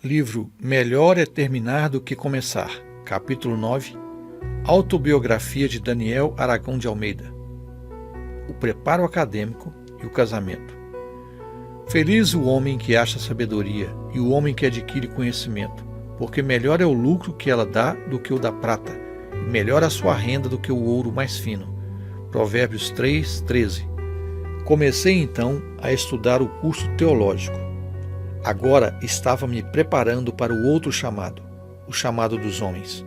Livro Melhor é Terminar do que Começar, capítulo 9, Autobiografia de Daniel Aragão de Almeida. O preparo acadêmico e o casamento. Feliz o homem que acha sabedoria e o homem que adquire conhecimento, porque melhor é o lucro que ela dá do que o da prata, e melhor a sua renda do que o ouro mais fino. Provérbios 3:13. Comecei então a estudar o curso teológico. Agora estava me preparando para o outro chamado, o chamado dos homens.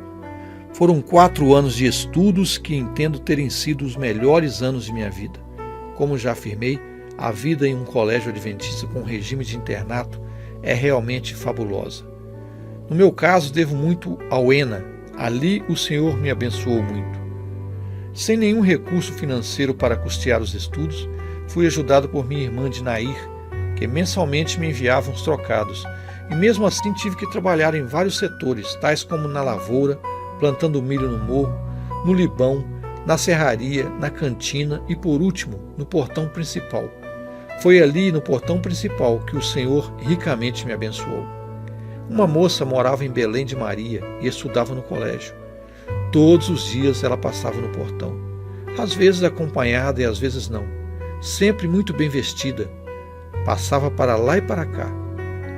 Foram 4 anos de estudos que entendo terem sido os melhores anos de minha vida. Como já afirmei, a vida em um colégio adventista com regime de internato é realmente fabulosa. No meu caso, devo muito ao ENA. Ali o Senhor me abençoou muito. Sem nenhum recurso financeiro para custear os estudos, fui ajudado por minha irmã Dinair, que mensalmente me enviava uns trocados, e mesmo assim tive que trabalhar em vários setores, tais como na lavoura, plantando milho no morro, no Libão, na serraria, na cantina e, por último, no portão principal. Foi ali, no portão principal, que o Senhor ricamente me abençoou. Uma moça morava em Belém de Maria e estudava no colégio. Todos os dias ela passava no portão, às vezes acompanhada e às vezes não, sempre muito bem vestida. Passava para lá e para cá.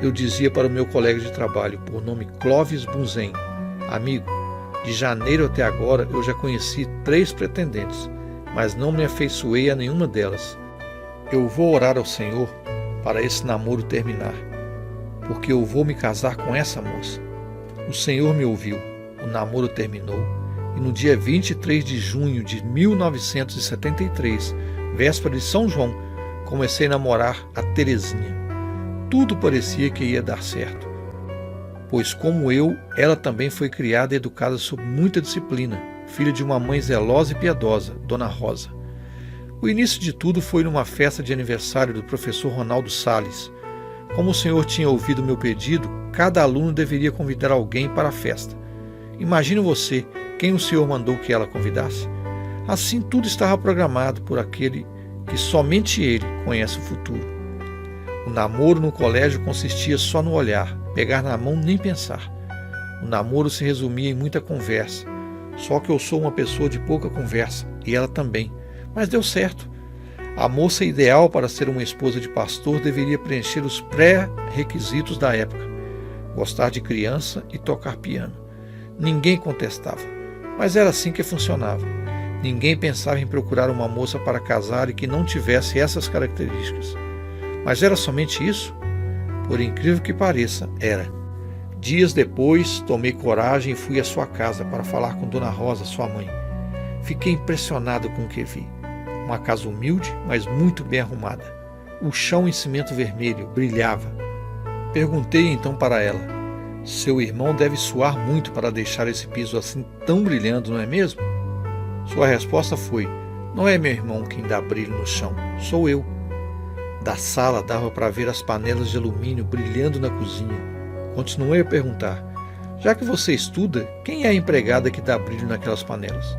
Eu dizia para o meu colega de trabalho, por nome Clóvis Bunzen: amigo, de janeiro até agora eu já conheci 3 pretendentes, mas não me afeiçoei a nenhuma delas. Eu vou orar ao Senhor para esse namoro terminar, porque eu vou me casar com essa moça. O Senhor me ouviu, o namoro terminou, e no dia 23 de junho de 1973, véspera de São João, comecei a namorar a Terezinha. Tudo parecia que ia dar certo, pois como eu, ela também foi criada e educada sob muita disciplina, filha de uma mãe zelosa e piedosa, Dona Rosa. O início de tudo foi numa festa de aniversário do professor Ronaldo Salles. Como o senhor tinha ouvido meu pedido, cada aluno deveria convidar alguém para a festa. Imagine você quem o senhor mandou que ela convidasse. Assim tudo estava programado por aquele que somente ele conhece o futuro. O namoro no colégio consistia só no olhar, pegar na mão nem pensar. O namoro se resumia em muita conversa, só que eu sou uma pessoa de pouca conversa, e ela também, mas deu certo. A moça ideal para ser uma esposa de pastor deveria preencher os pré-requisitos da época: gostar de criança e tocar piano. Ninguém contestava, mas era assim que funcionava. Ninguém pensava em procurar uma moça para casar e que não tivesse essas características. Mas era somente isso? Por incrível que pareça, era. Dias depois, tomei coragem e fui à sua casa para falar com Dona Rosa, sua mãe. Fiquei impressionado com o que vi. Uma casa humilde, mas muito bem arrumada. O chão em cimento vermelho brilhava. Perguntei então para ela: seu irmão deve suar muito para deixar esse piso assim tão brilhando, não é mesmo? Sua resposta foi: não é meu irmão quem dá brilho no chão, sou eu. Da sala dava para ver as panelas de alumínio brilhando na cozinha. Continuei a perguntar: já que você estuda, quem é a empregada que dá brilho naquelas panelas?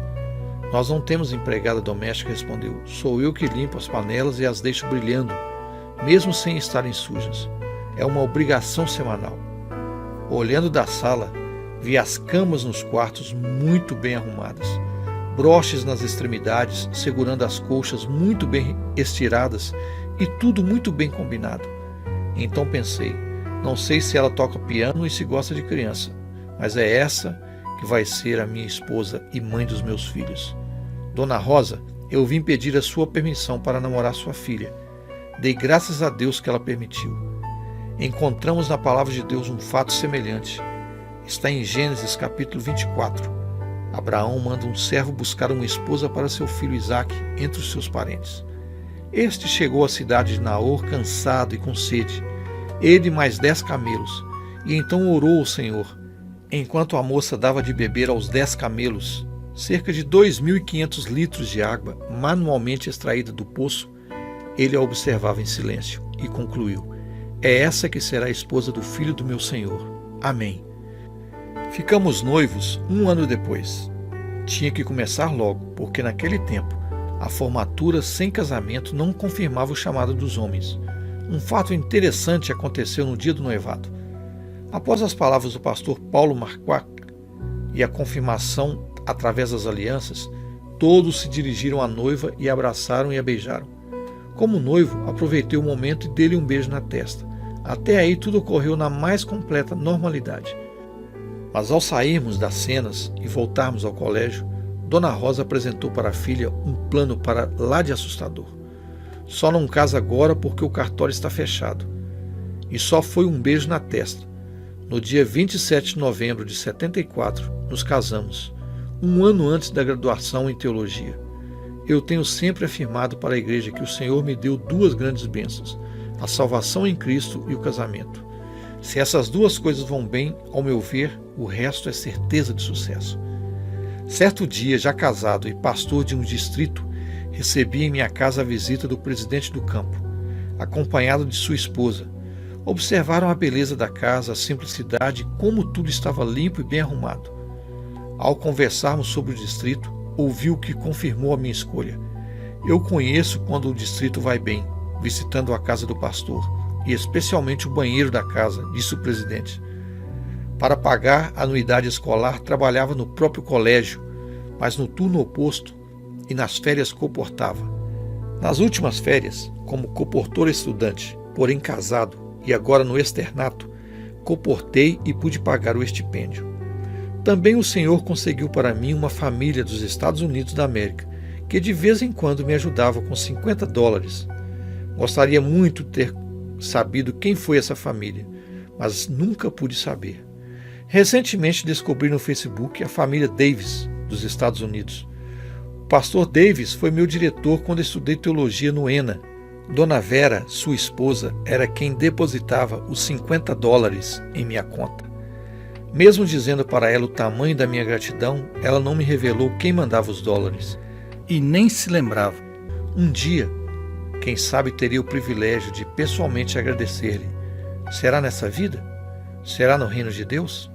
Nós não temos empregada doméstica, respondeu. Sou eu que limpo as panelas e as deixo brilhando, mesmo sem estarem sujas. É uma obrigação semanal. Olhando da sala, vi as camas nos quartos muito bem arrumadas, broches nas extremidades, segurando as colchas muito bem estiradas e tudo muito bem combinado. Então pensei: não sei se ela toca piano e se gosta de criança, mas é essa que vai ser a minha esposa e mãe dos meus filhos. Dona Rosa, eu vim pedir a sua permissão para namorar sua filha. Dei graças a Deus que ela permitiu. Encontramos na palavra de Deus um fato semelhante. Está em Gênesis capítulo 24. Abraão manda um servo buscar uma esposa para seu filho Isaque entre os seus parentes. Este chegou à cidade de Naor cansado e com sede, ele e mais 10 camelos, e então orou ao Senhor. Enquanto a moça dava de beber aos 10 camelos, cerca de 2.500 litros de água manualmente extraída do poço, ele a observava em silêncio e concluiu: é essa que será a esposa do filho do meu Senhor. Amém. Ficamos noivos 1 ano depois. Tinha que começar logo, porque naquele tempo a formatura sem casamento não confirmava o chamado dos homens. Um fato interessante aconteceu no dia do noivado. Após as palavras do pastor Paulo Marquardt e a confirmação através das alianças, todos se dirigiram à noiva e a abraçaram e a beijaram. Como noivo, aproveitei o momento e dei-lhe um beijo na testa. Até aí tudo ocorreu na mais completa normalidade. Mas ao sairmos das cenas e voltarmos ao colégio, Dona Rosa apresentou para a filha um plano para lá de assustador. Só não casa agora porque o cartório está fechado. E só foi um beijo na testa. No dia 27 de novembro de 74, nos casamos, um ano antes da graduação em teologia. Eu tenho sempre afirmado para a igreja que o Senhor me deu duas grandes bênçãos, a salvação em Cristo e o casamento. Se essas duas coisas vão bem, ao meu ver, o resto é certeza de sucesso. Certo dia, já casado e pastor de um distrito, recebi em minha casa a visita do presidente do campo, acompanhado de sua esposa. Observaram a beleza da casa, a simplicidade e como tudo estava limpo e bem arrumado. Ao conversarmos sobre o distrito, ouvi o que confirmou a minha escolha. Eu conheço quando o distrito vai bem, visitando a casa do pastor, e especialmente o banheiro da casa, disse o presidente. Para pagar a anuidade escolar, trabalhava no próprio colégio, mas no turno oposto e nas férias coportava. Nas últimas férias, como coportor estudante, porém casado, e agora no externato, coportei e pude pagar o estipêndio. Também o Senhor conseguiu para mim uma família dos Estados Unidos da América, que de vez em quando me ajudava com $50. Gostaria muito de ter sabido quem foi essa família, mas nunca pude saber. Recentemente descobri no Facebook a família Davis, dos Estados Unidos. O pastor Davis foi meu diretor quando estudei teologia no ENA. Dona Vera, sua esposa, era quem depositava os $50 em minha conta. Mesmo dizendo para ela o tamanho da minha gratidão, ela não me revelou quem mandava os dólares. E nem se lembrava. Um dia, quem sabe teria o privilégio de pessoalmente agradecer-lhe. Será nessa vida? Será no reino de Deus?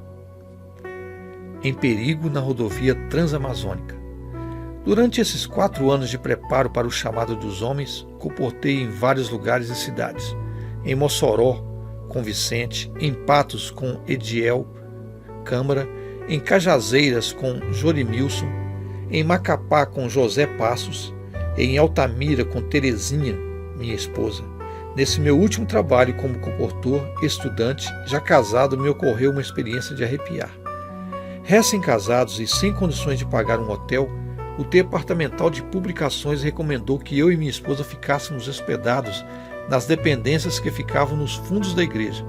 Em perigo na rodovia transamazônica. Durante esses 4 anos de preparo para o chamado dos homens, comportei em vários lugares e cidades. Em Mossoró, com Vicente, em Patos, com Ediel Câmara, em Cajazeiras, com Jorimilson, em Macapá, com José Passos, em Altamira, com Terezinha, minha esposa. Nesse meu último trabalho como comportor, estudante, já casado, me ocorreu uma experiência de arrepiar. Recém-casados e sem condições de pagar um hotel, o departamental de publicações recomendou que eu e minha esposa ficássemos hospedados nas dependências que ficavam nos fundos da igreja.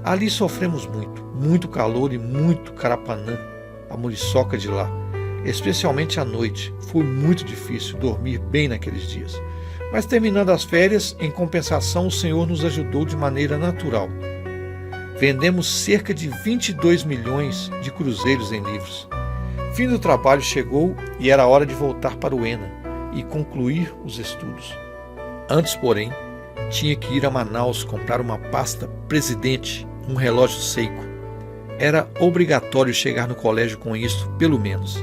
Ali sofremos muito calor e muito carapanã, a muriçoca de lá. Especialmente à noite, foi muito difícil dormir bem naqueles dias. Mas terminando as férias, em compensação, o Senhor nos ajudou de maneira natural. Vendemos cerca de 22 milhões de cruzeiros em livros. Fim do trabalho chegou e era hora de voltar para o ENA e concluir os estudos. Antes, porém, tinha que ir a Manaus comprar uma pasta Presidente, um relógio Seiko. Era obrigatório chegar no colégio com isto, pelo menos.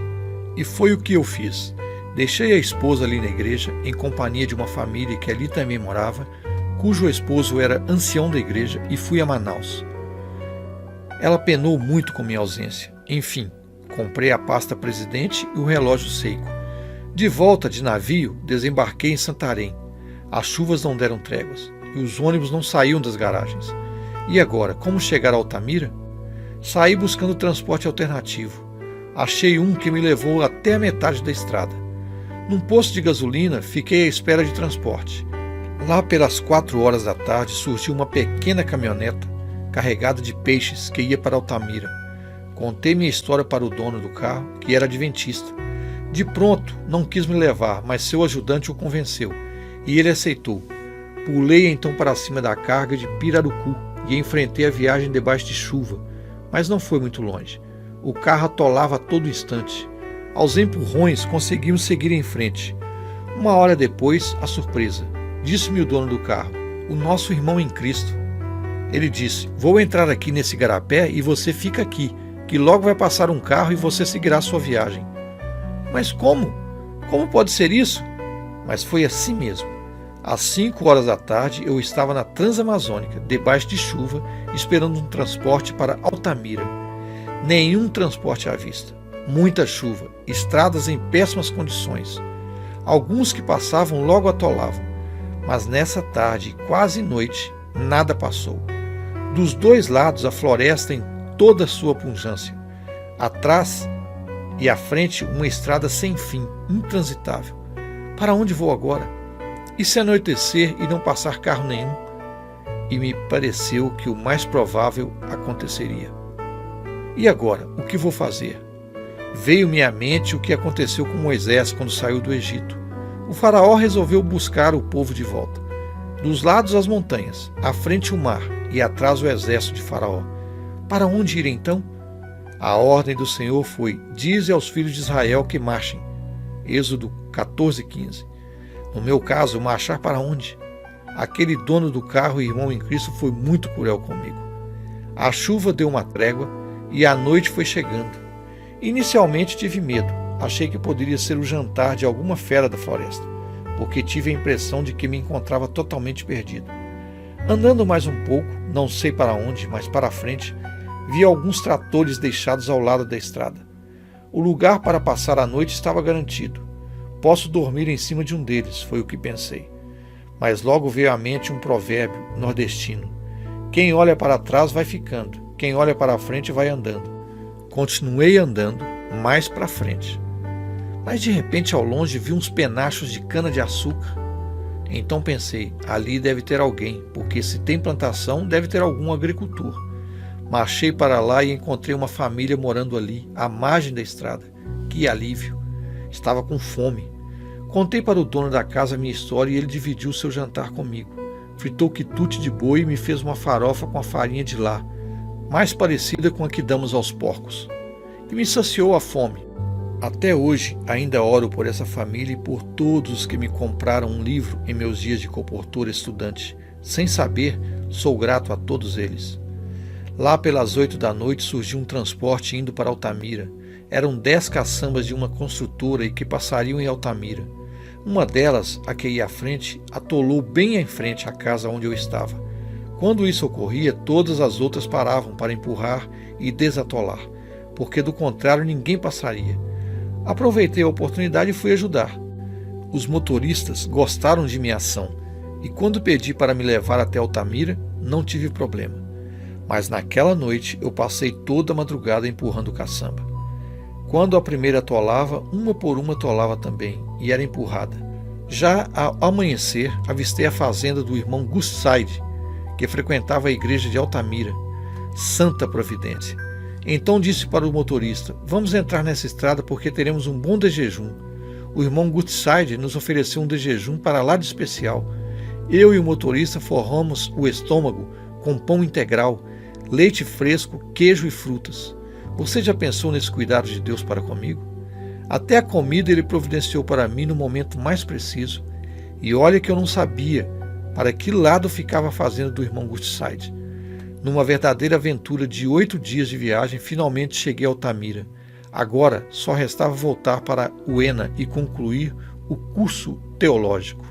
E foi o que eu fiz. Deixei a esposa ali na igreja, em companhia de uma família que ali também morava, cujo esposo era ancião da igreja, e fui a Manaus. Ela penou muito com minha ausência. Enfim, comprei a pasta Presidente e o relógio Seiko. De volta de navio, desembarquei em Santarém. As chuvas não deram tréguas e os ônibus não saíam das garagens. E agora, como chegar a Altamira? Saí buscando transporte alternativo. Achei um que me levou até a metade da estrada. Num posto de gasolina, fiquei à espera de transporte. Lá pelas 4 horas da tarde surgiu uma pequena caminhoneta carregada de peixes que ia para Altamira. Contei minha história para o dono do carro, que era adventista. De pronto, não quis me levar, mas seu ajudante o convenceu, e ele aceitou. Pulei então para cima da carga de Pirarucu e enfrentei a viagem debaixo de chuva, mas não foi muito longe. O carro atolava a todo instante. Aos empurrões conseguimos seguir em frente. 1 hora depois, a surpresa. Disse-me o dono do carro, o nosso irmão em Cristo. Ele disse, vou entrar aqui nesse garapé e você fica aqui, que logo vai passar um carro e você seguirá sua viagem. Mas como? Como pode ser isso? Mas foi assim mesmo. Às 5 horas da tarde, eu estava na Transamazônica, debaixo de chuva, esperando um transporte para Altamira. Nenhum transporte à vista. Muita chuva, estradas em péssimas condições. Alguns que passavam logo atolavam. Mas nessa tarde, quase noite, nada passou. Dos dois lados, a floresta em toda a sua pujança. Atrás e à frente, uma estrada sem fim, intransitável. Para onde vou agora? E se anoitecer e não passar carro nenhum? E me pareceu que o mais provável aconteceria. E agora, o que vou fazer? Veio-me à mente o que aconteceu com Moisés quando saiu do Egito. O faraó resolveu buscar o povo de volta. Dos lados as montanhas, à frente o mar e atrás o exército de Faraó. Para onde ir então? A ordem do Senhor foi: dize aos filhos de Israel que marchem. Êxodo 14:15. No meu caso, marchar para onde? Aquele dono do carro e irmão em Cristo foi muito cruel comigo. A chuva deu uma trégua e a noite foi chegando. Inicialmente tive medo. Achei que poderia ser o jantar de alguma fera da floresta, porque tive a impressão de que me encontrava totalmente perdido. Andando mais um pouco, não sei para onde, mas para a frente, vi alguns tratores deixados ao lado da estrada. O lugar para passar a noite estava garantido. Posso dormir em cima de um deles, foi o que pensei. Mas logo veio à mente um provérbio nordestino: quem olha para trás vai ficando, quem olha para a frente vai andando. Continuei andando mais para frente. Mas de repente ao longe vi uns penachos de cana-de-açúcar. Então pensei, ali deve ter alguém, porque se tem plantação, deve ter algum agricultor. Marchei para lá e encontrei uma família morando ali, à margem da estrada. Que alívio! Estava com fome. Contei para o dono da casa a minha história e ele dividiu seu jantar comigo. Fritou quitute de boi e me fez uma farofa com a farinha de lá, mais parecida com a que damos aos porcos. E me saciou a fome. Até hoje ainda oro por essa família e por todos os que me compraram um livro em meus dias de comportor estudante. Sem saber, sou grato a todos eles. Lá pelas 8 da noite surgiu um transporte indo para Altamira. Eram 10 caçambas de uma construtora e que passariam em Altamira. Uma delas, a que ia à frente, atolou bem em frente à casa onde eu estava. Quando isso ocorria, todas as outras paravam para empurrar e desatolar, porque do contrário ninguém passaria. Aproveitei a oportunidade e fui ajudar. Os motoristas gostaram de minha ação e quando pedi para me levar até Altamira, não tive problema. Mas naquela noite eu passei toda a madrugada empurrando caçamba. Quando a primeira atolava, uma por uma atolava também e era empurrada. Já ao amanhecer, avistei a fazenda do irmão Gustside, que frequentava a igreja de Altamira. Santa providência! Então disse para o motorista: vamos entrar nessa estrada porque teremos um bom dejejum. O irmão Goodside nos ofereceu um dejejum para lá de especial. Eu e o motorista forramos o estômago com pão integral, leite fresco, queijo e frutas. Você já pensou nesse cuidado de Deus para comigo? Até a comida ele providenciou para mim no momento mais preciso. E olha que eu não sabia para que lado ficava a fazenda do irmão Goodside. Numa verdadeira aventura de 8 dias de viagem, finalmente cheguei a Altamira. Agora só restava voltar para Uena e concluir o curso teológico.